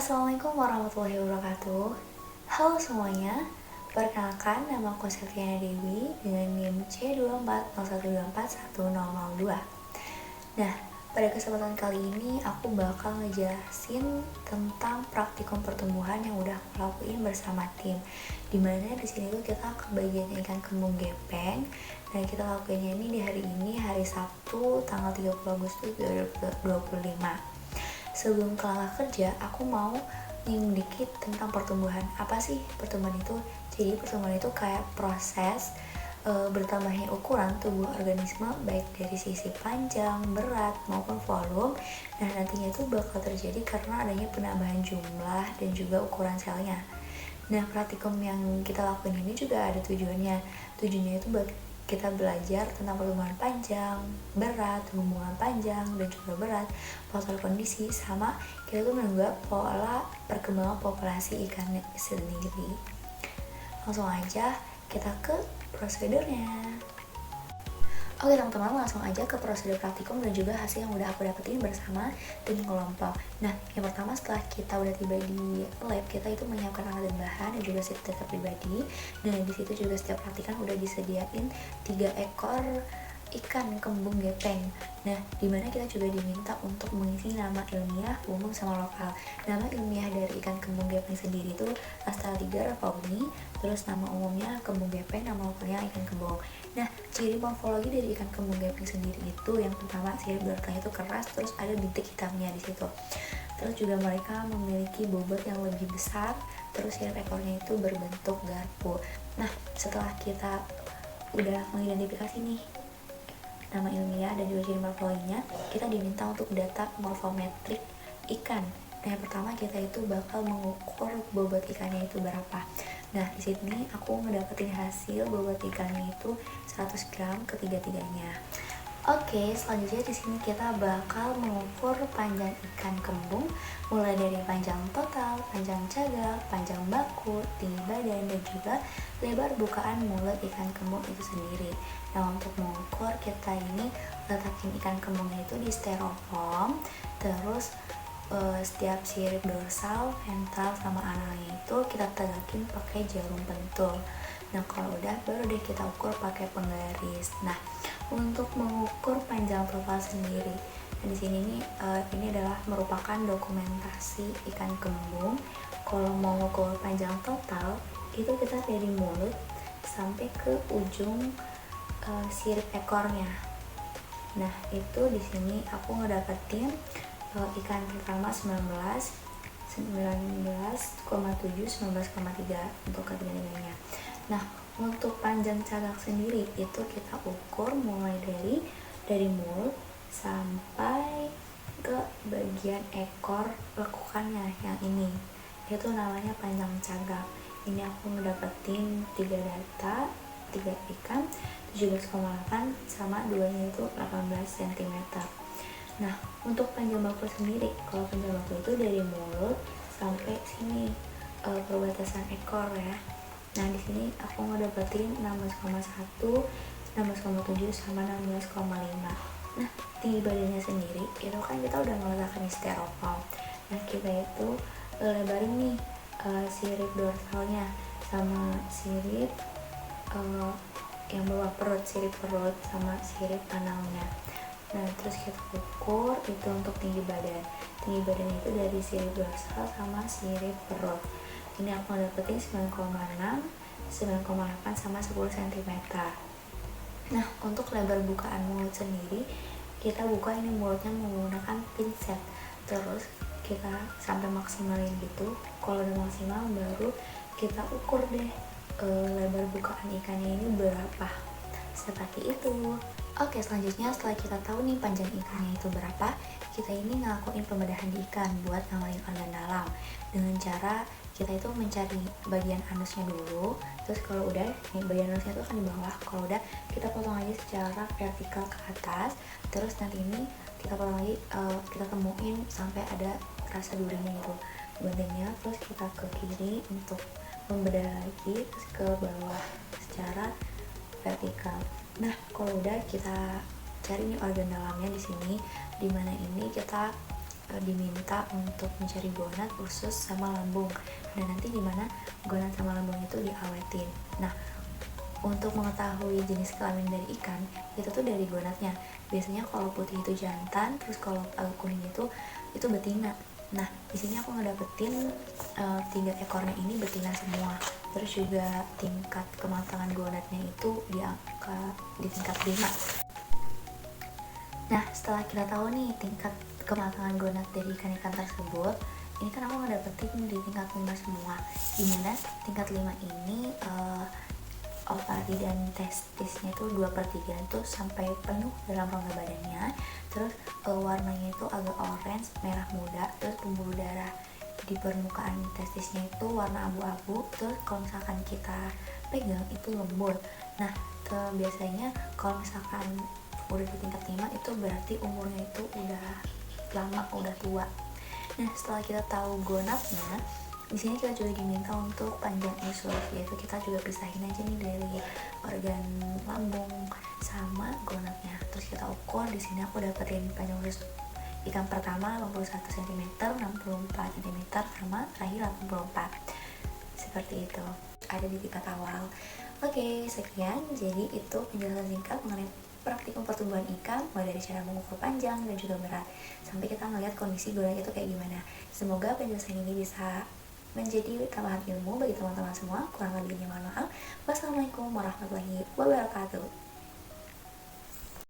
Assalamualaikum warahmatullahi wabarakatuh. Halo semuanya, perkenalkan nama aku Septiana Dewi dengan NIM C2401241002. Nah, pada kesempatan kali ini aku bakal ngejelasin tentang praktikum pertumbuhan yang udah aku lakuin bersama tim. Dimana di sini tuh kita kebagian ikan kembung gepeng dan kita lakuinnya ini di hari Sabtu tanggal 30 Agustus 2025. Sebelum ke langkah kerja, aku mau nyinggung dikit tentang pertumbuhan. Apa sih pertumbuhan itu? Jadi pertumbuhan itu kayak proses bertambahnya ukuran tubuh organisme baik dari sisi panjang, berat, maupun volume. Nah, nantinya itu bakal terjadi karena adanya penambahan jumlah dan juga ukuran selnya. Nah, praktikum yang kita lakuin ini juga ada tujuannya. Tujuannya itu buat kita belajar tentang pertumbuhan panjang, berat, hubungan panjang, dan juga berat, faktor kondisi, sama kita tuh menunggu pola perkembangan populasi ikan sendiri. Langsung aja kita ke prosedurnya. Oke teman-teman, langsung aja ke prosedur praktikum dan juga hasil yang udah aku dapetin bersama tim kelompok. Nah, yang pertama setelah kita udah tiba di lab, kita itu menyiapkan alat dan bahan dan juga sip data pribadi. Dan di situ juga setiap praktikan udah disediain 3 ekor ikan kembung gepeng. Nah, dimana kita juga diminta untuk mengisi nama ilmiah, umum, sama lokal. Nama ilmiah dari ikan kembung gepeng sendiri itu Astraliger fauni, terus nama umumnya kembung gepeng, nama lokalnya ikan kembung. Nah, ciri morfologi dari ikan kembung gepeng sendiri itu yang pertama sirip belakangnya itu keras, terus ada bintik hitamnya di situ. Terus juga mereka memiliki bobot yang lebih besar, terus sirip ekornya itu berbentuk garpu. Nah, setelah kita udah mengidentifikasi nih nama ilmiah dan juga ciri morfologinya, kita diminta untuk data morfometrik ikan. Nah, yang pertama kita itu bakal mengukur bobot ikannya itu berapa. Nah, di sini aku ngedapetin hasil bobot ikannya itu 100 gram ketiga-tiganya. Oke, selanjutnya di sini kita bakal mengukur panjang ikan kembung mulai dari panjang total, panjang cagak, panjang baku, tinggi badan, dan juga lebar bukaan mulut ikan kembung itu sendiri. Nah, untuk mengukur kita ini letakin ikan kembungnya itu di styrofoam, terus setiap sirip dorsal, ventral, sama analnya itu kita tegakin pakai jarum pentul. Nah, kalau udah baru deh kita ukur pakai penggaris. Nah, untuk mengukur panjang total sendiri, nah di sini nih ini adalah merupakan dokumentasi ikan kembung. Kalau mau mengukur panjang total itu kita dari mulut sampai ke ujung sirip ekornya. Nah, itu di sini aku ngedapetin ikan pertama 19,7, 19,3 untuk ketiga-tiganya. Nah, untuk panjang cagak sendiri itu kita ukur mulai dari mulut sampai ke bagian ekor lekukannya yang ini. Itu namanya panjang cagak. Ini aku ngedapetin 3 data, 3 ikan, 17,8 sama duanya itu 18 cm. Nah, untuk panjang baku sendiri, kalau panjang baku itu dari mulut sampai sini perbatasan ekor ya. Nah, di sini aku ngedapetin 16,1, 16,7 sama 16,5. Nah, tinggi badannya sendiri itu kan kita udah meletakkan di styrofoam. Nah, kita itu lebarin nih sirip dorsalnya sama sirip yang bawah perut, sirip perut sama sirip analnya. Nah, terus kita ukur itu untuk tinggi badan. Tinggi badan itu dari sirip dorsal sama sirip perut. Ini aku dapetin 9,6, 9,8 sama 10 cm. Nah, untuk lebar bukaan mulut sendiri, kita buka ini mulutnya menggunakan pinset. Terus kita sampai maksimalin gitu. Kalau udah maksimal baru kita ukur deh lebar bukaan ikannya ini berapa. Seperti itu. Oke, selanjutnya setelah kita tahu nih panjang ikannya itu berapa, kita ini ngelakuin pembedahan di ikan buat ngenalin organ dalam dengan cara kita itu mencari bagian anusnya dulu. Terus kalau udah bagian anusnya itu akan di bawah, kalau udah kita potong aja secara vertikal ke atas. Terus nanti ini kita potong lagi, kita temuin sampai ada rasa durinya gitu guntingnya. Terus kita ke kiri untuk membedah lagi, terus ke bawah secara vertikal. Nah, kalau udah kita cari nih organ dalamnya di sini, dimana ini kita diminta untuk mencari gonad, usus, sama lambung. Dan nanti dimana gonad sama lambung itu diawetin. Nah, untuk mengetahui jenis kelamin dari ikan itu tuh dari gonadnya. Biasanya kalau putih itu jantan, terus kalau agak kuning itu betina. Nah, di sini aku ngedapetin 3 ekornya ini betina semua. Terus juga tingkat kematangan gonadnya itu di tingkat 5. Nah, setelah kita tahu nih tingkat kematangan gonad dari ikan-ikan tersebut, ini kan aku ngedapetin di tingkat 5 semua. Dimana tingkat 5 ini ovari dan testisnya itu 2/3 itu sampai penuh dalam rongga badannya. Terus warnanya itu agak orange, merah muda. Terus pembuluh darah di permukaan testisnya itu warna abu-abu. Terus kalau misalkan kita pegang itu lembut. Nah, biasanya kalau misalkan udah di tingkat 5 itu berarti umurnya itu udah lama, udah tua. Nah, setelah kita tahu gonadnya, di sini kita juga diminta untuk panjang usus, yaitu kita juga pisahin aja nih dari organ lambung sama gonadnya. Terus kita ukur. Di sini aku dapetin panjang usus ikan pertama 81 cm, 64 cm, sama terakhir 84. Seperti itu. Ada di tingkat awal. Oke, sekian. Jadi itu penjelasan singkat mengenai praktikum pertumbuhan ikan, mulai dari cara mengukur panjang dan juga berat, sampai kita melihat kondisi gonad itu kayak gimana. Semoga penjelasan ini bisa menjadi tambahan ilmu bagi teman-teman semua. Kurang lebihnya mohon maaf. Wassalamualaikum warahmatullahi wabarakatuh.